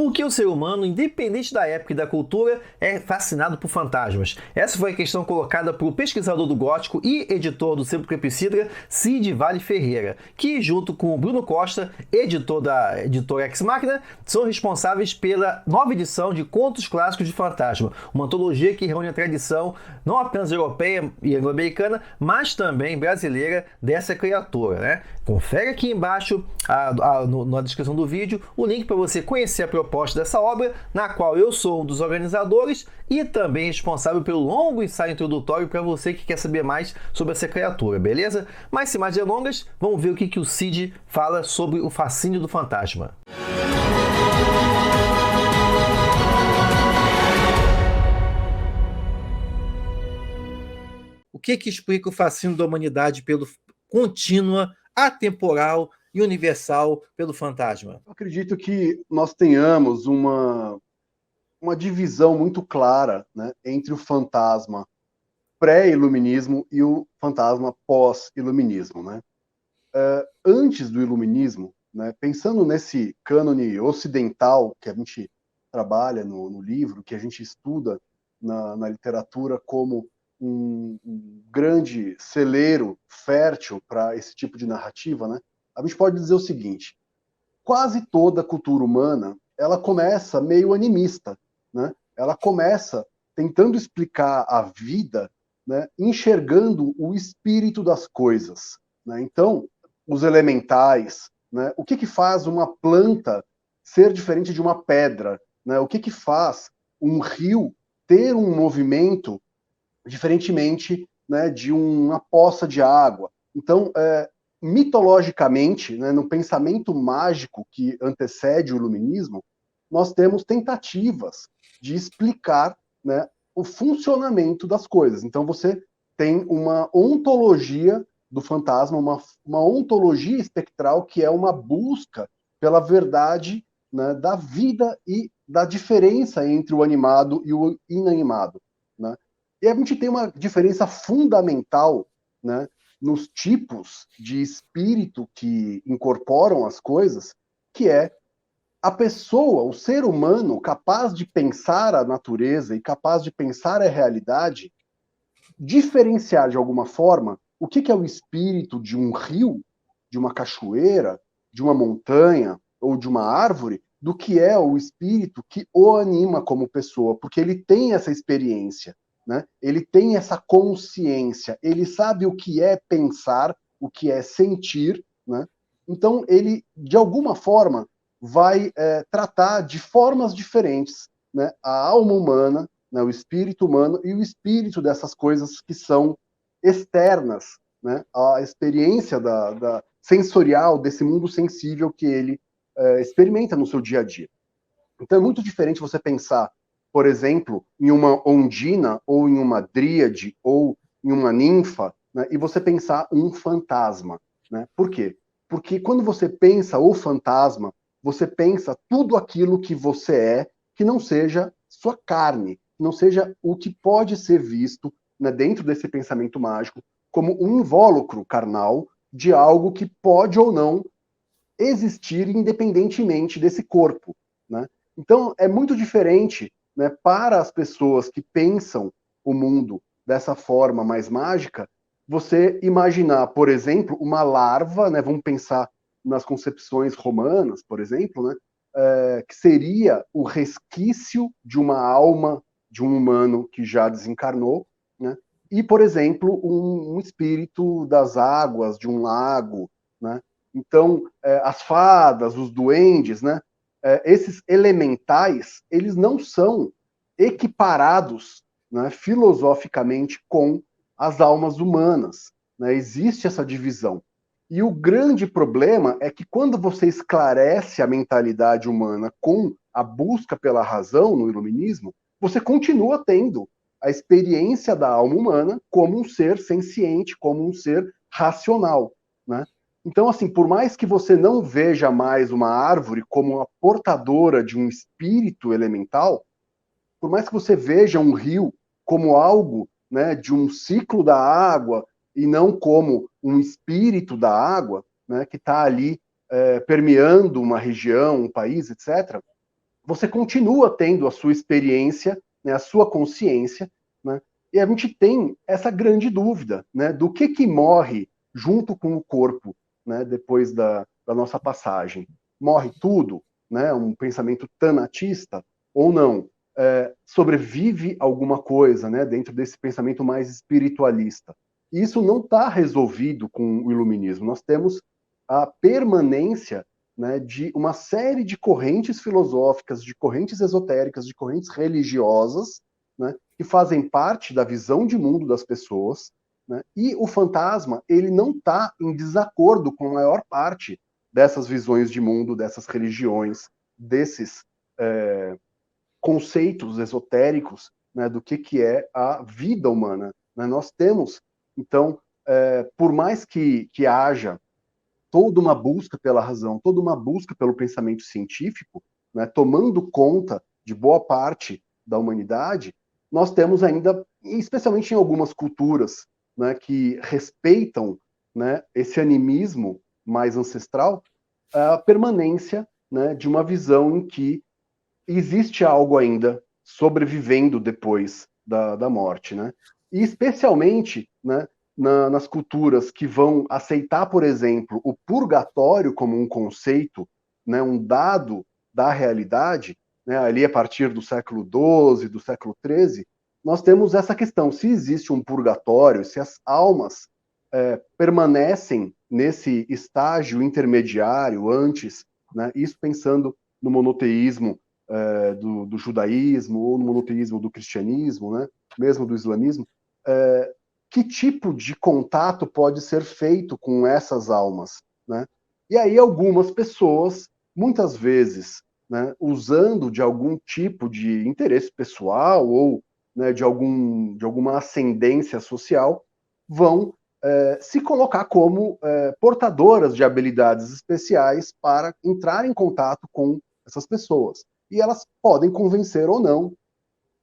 Por que o ser humano, independente da época e da cultura, é fascinado por fantasmas? Essa foi a questão colocada pelo pesquisador do gótico e editor do Sebo Clepsidra, Cid Vale Ferreira, que, junto com o Bruno Costa, editor da editora Ex Machina, são responsáveis pela nova edição de Contos Clássicos de Fantasma, uma antologia que reúne a tradição não apenas europeia e anglo-americana, mas também brasileira dessa criatura, né? Confere aqui embaixo, na descrição do vídeo, o link para você conhecer a proposta dessa obra, na qual eu sou um dos organizadores e também responsável pelo longo ensaio introdutório para você que quer saber mais sobre essa criatura, beleza? Mas sem mais delongas, vamos ver o que o Cid fala sobre o fascínio do fantasma. O que explica o fascínio da humanidade pelo contínua, atemporal e universal pelo fantasma? Eu acredito que nós tenhamos uma divisão muito clara, né, entre o fantasma pré-iluminismo e o fantasma pós-iluminismo, né? Antes do iluminismo, né, pensando nesse cânone ocidental que a gente trabalha no livro, que a gente estuda na literatura como um grande celeiro fértil para esse tipo de narrativa, né? A gente pode dizer o seguinte: quase toda a cultura humana ela começa meio animista, né? Ela começa tentando explicar a vida, né, enxergando o espírito das coisas, né? Então, os elementais, né? O que faz uma planta ser diferente de uma pedra, né? O que faz um rio ter um movimento diferentemente, né, de uma poça de água. Então, mitologicamente, né, no pensamento mágico que antecede o iluminismo, nós temos tentativas de explicar, né, o funcionamento das coisas. Então, você tem uma ontologia do fantasma, uma ontologia espectral que é uma busca pela verdade, né, da vida e da diferença entre o animado e o inanimado, né? E a gente tem uma diferença fundamental, né, nos tipos de espírito que incorporam as coisas, que é a pessoa, o ser humano, capaz de pensar a natureza e capaz de pensar a realidade, diferenciar de alguma forma o que é o espírito de um rio, de uma cachoeira, de uma montanha ou de uma árvore, do que é o espírito que o anima como pessoa, porque ele tem essa experiência, né? Ele tem essa consciência, ele sabe o que é pensar, o que é sentir, né? Então ele, de alguma forma, vai tratar de formas diferentes, né, a alma humana, né, o espírito humano e o espírito dessas coisas que são externas, né, à experiência da sensorial desse mundo sensível que ele experimenta no seu dia a dia. Então é muito diferente você pensar, por exemplo, em uma ondina ou em uma dríade ou em uma ninfa, né, e você pensar um fantasma, né? Por quê? Porque quando você pensa o fantasma, você pensa tudo aquilo que você é, que não seja sua carne, não seja o que pode ser visto, né, dentro desse pensamento mágico como um invólucro carnal de algo que pode ou não existir independentemente desse corpo, né? Então é muito diferente, né, para as pessoas que pensam o mundo dessa forma mais mágica, você imaginar, por exemplo, uma larva, né, vamos pensar nas concepções romanas, por exemplo, né, que seria o resquício de uma alma de um humano que já desencarnou, né, e, por exemplo, um espírito das águas, de um lago, né? Então, as fadas, os duendes, né? Esses elementais, eles não são equiparados, né, filosoficamente com as almas humanas, né? Existe essa divisão. E o grande problema é que quando você esclarece a mentalidade humana com a busca pela razão no iluminismo, você continua tendo a experiência da alma humana como um ser senciente, como um ser racional, né? Então, assim, por mais que você não veja mais uma árvore como uma portadora de um espírito elemental, por mais que você veja um rio como algo, né, de um ciclo da água e não como um espírito da água, né, que está ali permeando uma região, um país, etc., você continua tendo a sua experiência, né, a sua consciência, né, e a gente tem essa grande dúvida, né, do que morre junto com o corpo, né, depois da nossa passagem. Morre tudo, né, um pensamento tanatista, ou não? Sobrevive alguma coisa, né, dentro desse pensamento mais espiritualista. E isso não está resolvido com o iluminismo. Nós temos a permanência, né, de uma série de correntes filosóficas, de correntes esotéricas, de correntes religiosas, né, que fazem parte da visão de mundo das pessoas, né, e o fantasma ele não está em desacordo com a maior parte dessas visões de mundo, dessas religiões, desses conceitos esotéricos, né, do que é a vida humana. Né? Nós temos, então, por mais que haja toda uma busca pela razão, toda uma busca pelo pensamento científico, né, tomando conta de boa parte da humanidade, nós temos ainda, especialmente em algumas culturas, né, que respeitam, né, esse animismo mais ancestral, a permanência, né, de uma visão em que existe algo ainda sobrevivendo depois da morte, né? E especialmente, né, nas culturas que vão aceitar, por exemplo, o purgatório como um conceito, né, um dado da realidade, né, ali a partir do século XII, do século XIII, nós temos essa questão: se existe um purgatório, se as almas permanecem nesse estágio intermediário antes, né, isso pensando no monoteísmo do judaísmo ou no monoteísmo do cristianismo, né, mesmo do islamismo, que tipo de contato pode ser feito com essas almas, né? E aí algumas pessoas, muitas vezes, né, usando de algum tipo de interesse pessoal ou, né, de alguma ascendência social, vão se colocar como portadoras de habilidades especiais para entrar em contato com essas pessoas. E elas podem convencer ou não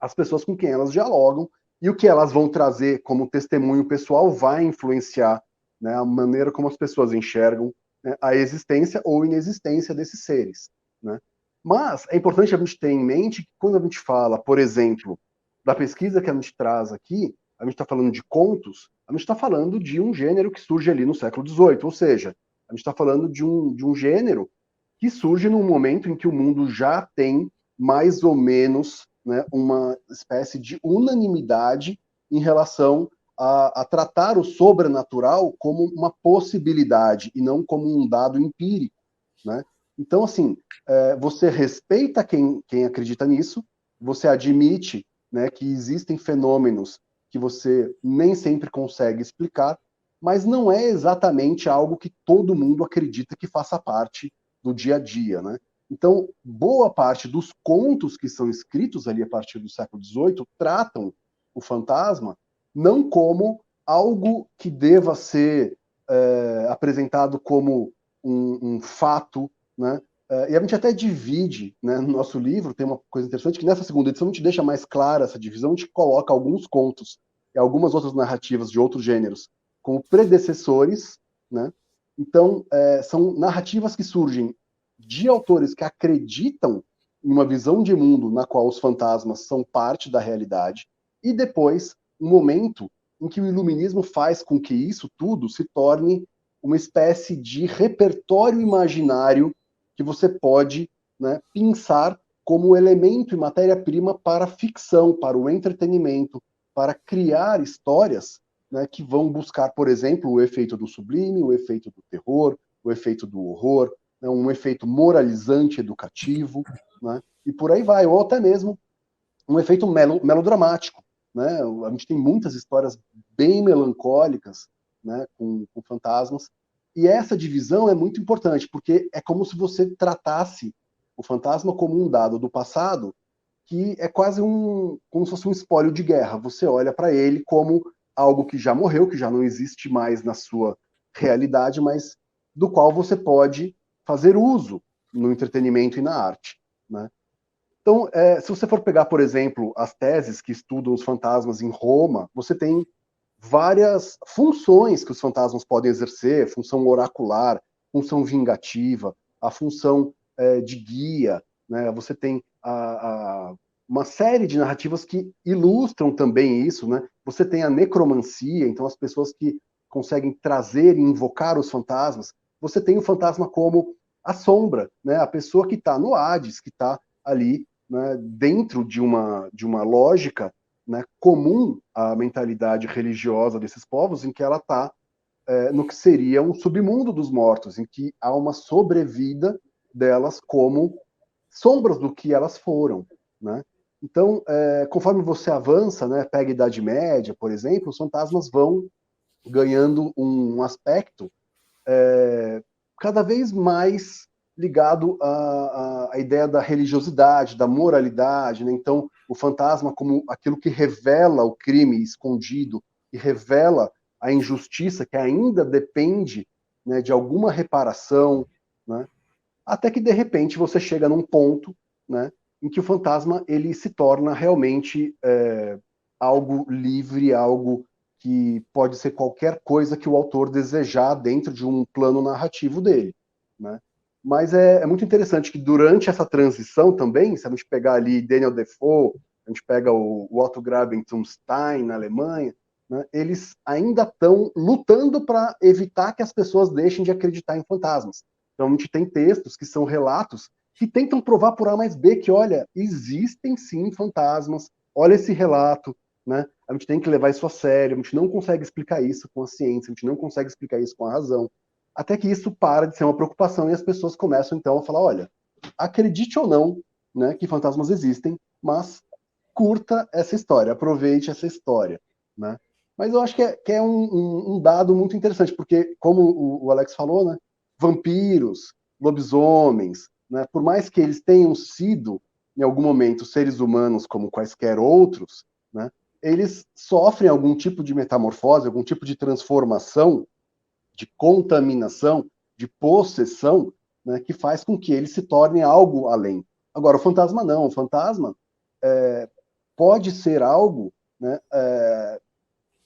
as pessoas com quem elas dialogam, e o que elas vão trazer como testemunho pessoal vai influenciar, né, a maneira como as pessoas enxergam, né, a existência ou inexistência desses seres. Né? Mas é importante a gente ter em mente que quando a gente fala, por exemplo, da pesquisa que a gente traz aqui, a gente está falando de contos, a gente está falando de um gênero que surge ali no século XVIII, ou seja, a gente está falando de um gênero que surge num momento em que o mundo já tem mais ou menos, né, uma espécie de unanimidade em relação a tratar o sobrenatural como uma possibilidade e não como um dado empírico. Né? Então, assim, você respeita quem acredita nisso, você admite, né, que existem fenômenos que você nem sempre consegue explicar, mas não é exatamente algo que todo mundo acredita que faça parte do dia a dia, né? Então, boa parte dos contos que são escritos ali a partir do século XVIII tratam o fantasma não como algo que deva ser apresentado como um fato, né? E a gente até divide, né, no nosso livro, tem uma coisa interessante, que nessa segunda edição a gente deixa mais clara essa divisão, a gente coloca alguns contos e algumas outras narrativas de outros gêneros como predecessores, né? Então, são narrativas que surgem de autores que acreditam em uma visão de mundo na qual os fantasmas são parte da realidade, e depois, um momento em que o iluminismo faz com que isso tudo se torne uma espécie de repertório imaginário que você pode, né, pensar como elemento e matéria-prima para a ficção, para o entretenimento, para criar histórias, né, que vão buscar, por exemplo, o efeito do sublime, o efeito do terror, o efeito do horror, né, um efeito moralizante educativo, né, e por aí vai, ou até mesmo um efeito melodramático. Né? A gente tem muitas histórias bem melancólicas, né, com fantasmas, e essa divisão é muito importante, porque é como se você tratasse o fantasma como um dado do passado, que é quase como se fosse um espólio de guerra. Você olha para ele como algo que já morreu, que já não existe mais na sua realidade, mas do qual você pode fazer uso no entretenimento e na arte. Né? Então, se você for pegar, por exemplo, as teses que estudam os fantasmas em Roma, você tem várias funções que os fantasmas podem exercer: função oracular, função vingativa, a função de guia, né? Você tem uma série de narrativas que ilustram também isso, né? Você tem a necromancia, então as pessoas que conseguem trazer e invocar os fantasmas. Você tem o fantasma como a sombra, né? A pessoa que está no Hades, que está ali, né, dentro de uma lógica, né, comum à mentalidade religiosa desses povos, em que ela está no que seria um submundo dos mortos, em que há uma sobrevida delas como sombras do que elas foram, né? Então, conforme você avança, né, pega a Idade Média, por exemplo, os fantasmas vão ganhando um aspecto cada vez mais ligado à ideia da religiosidade, da moralidade, né? Então, o fantasma como aquilo que revela o crime escondido e revela a injustiça que ainda depende, né, de alguma reparação, né? Até que de repente você chega num ponto, né, em que o fantasma ele se torna realmente algo livre, algo que pode ser qualquer coisa que o autor desejar dentro de um plano narrativo dele, né? Mas é muito interessante que durante essa transição também, se a gente pegar ali Daniel Defoe, a gente pega o Otto Grabenstein na Alemanha, né, eles ainda estão lutando para evitar que as pessoas deixem de acreditar em fantasmas. Então a gente tem textos que são relatos que tentam provar por A mais B que, olha, existem sim fantasmas, olha esse relato, né? A gente tem que levar isso a sério, a gente não consegue explicar isso com a ciência, a gente não consegue explicar isso com a razão. Até que isso para de ser uma preocupação e as pessoas começam então a falar, olha, acredite ou não, né, que fantasmas existem, mas curta essa história, aproveite essa história, né? Mas eu acho que é um dado muito interessante, porque como o Alex falou, né, vampiros, lobisomens, né, por mais que eles tenham sido em algum momento seres humanos como quaisquer outros, né, eles sofrem algum tipo de metamorfose, algum tipo de transformação, de contaminação, de possessão, né, que faz com que eles se tornem algo além. Agora, o fantasma não. O fantasma pode ser algo, né,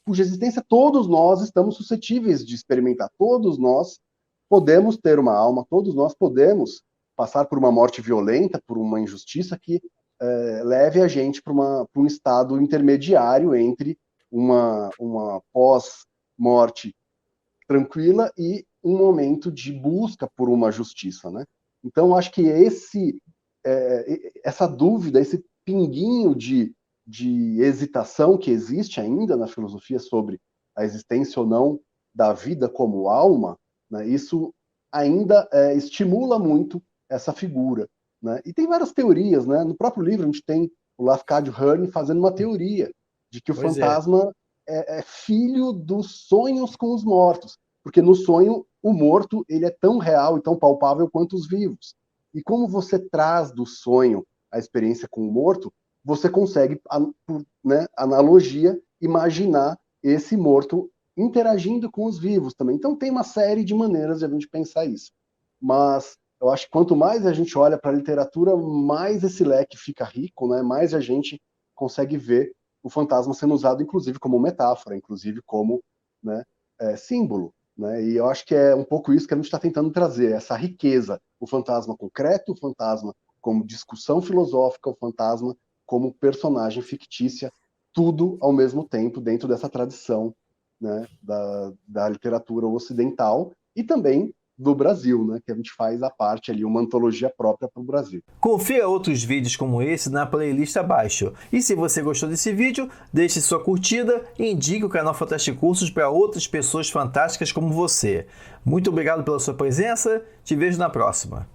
cuja existência todos nós estamos suscetíveis de experimentar. Todos nós podemos ter uma alma, todos nós podemos passar por uma morte violenta, por uma injustiça que leve a gente para um estado intermediário entre uma pós-morte tranquila e um momento de busca por uma justiça, né? Então, acho que essa dúvida, esse pinguinho de hesitação que existe ainda na filosofia sobre a existência ou não da vida como alma, né, isso ainda estimula muito essa figura, né? E tem várias teorias, né? No próprio livro a gente tem o Lafcadio Hearn fazendo uma teoria de que o fantasma é filho dos sonhos com os mortos, porque no sonho o morto ele é tão real e tão palpável quanto os vivos. E como você traz do sonho a experiência com o morto, você consegue, por analogia, imaginar esse morto interagindo com os vivos também. Então tem uma série de maneiras de a gente pensar isso. Mas eu acho que quanto mais a gente olha para a literatura, mais esse leque fica rico, né? Mais a gente consegue ver o fantasma sendo usado, inclusive, como metáfora, inclusive como, né, símbolo, né? E eu acho que é um pouco isso que a gente está tentando trazer, essa riqueza, o fantasma concreto, o fantasma como discussão filosófica, o fantasma como personagem fictícia, tudo ao mesmo tempo dentro dessa tradição, né, da literatura ocidental e também do Brasil, né, que a gente faz a parte ali, uma antologia própria para o Brasil. Confira outros vídeos como esse na playlist abaixo. E se você gostou desse vídeo, deixe sua curtida e indique o canal Fantástico Cursos para outras pessoas fantásticas como você. Muito obrigado pela sua presença, te vejo na próxima.